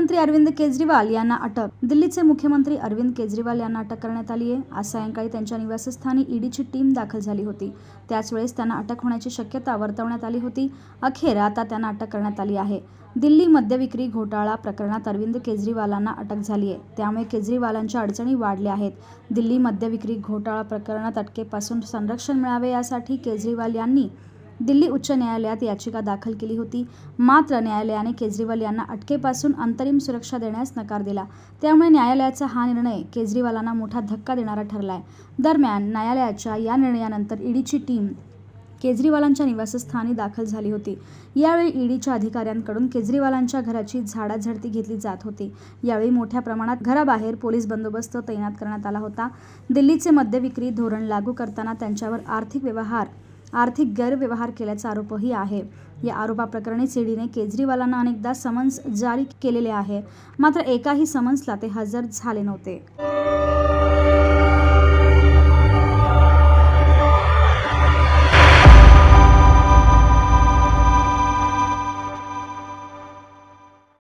मुख्यमंत्री अरविंद केजरीवाल यांना अटक। दिल्लीचे मुख्यमंत्री अरविंद केजरीवाल यांना अटक करण्यात आली आहे। आज सायंकाळी त्यांच्या निवासस्थानी ईडीची टीम दाखल झाली होती। त्याच वेळेस त्यांना अटक होण्याची शक्यता वर्तवण्यात आली होती। अखेर आता त्यांना अटक करण्यात आली आहे। दिल्ली मद्य विक्री घोटाळा प्रकरणात अरविंद केजरीवालांना अटक झाली आहे। त्यामुळे केजरीवालांच्या अडचणी वाढल्या आहेत। दिल्ली मद्य विक्री घोटाळा प्रकरणात अटकेपासून संरक्षण मिळावे यासाठी केजरीवाल यांनी दिल्ली उच्च न्यायालयात याचिका दाखल केली होती। मात्र न्यायालयाने केजरीवाल यांना अटकेपासून अंतरिम सुरक्षा देण्यास नकार दिला। त्यामुळे न्यायालयाचा हा निर्णय केजरीवालांना मोठा धक्का देणारा ठरला आहे। दरम्यान न्यायालयाच्या या निर्णयानंतर ईडीची टीम केजरीवालांच्या निवासस्थानी दाखल झाली होती। यावेळी ईडीच्या अधिकाऱ्यांकडून केजरीवालांच्या घराची झाडाझडती घेतली जात होती। यावेळी मोठ्या प्रमाणात घराबाहेर पोलीस बंदोबस्त तैनात करण्यात आला होता। दिल्लीचे मद्य विक्री धोरण लागू करताना त्यांच्यावर आर्थिक गैरव्यवहार केल्याचा आरोपही आहे। या आरोपाप्रकरणी ईडीने केजरीवालांना अनेकदा समन्स जारी केलेले आहे। मात्र एकाही समन्सला ते हजर झाले नव्हते।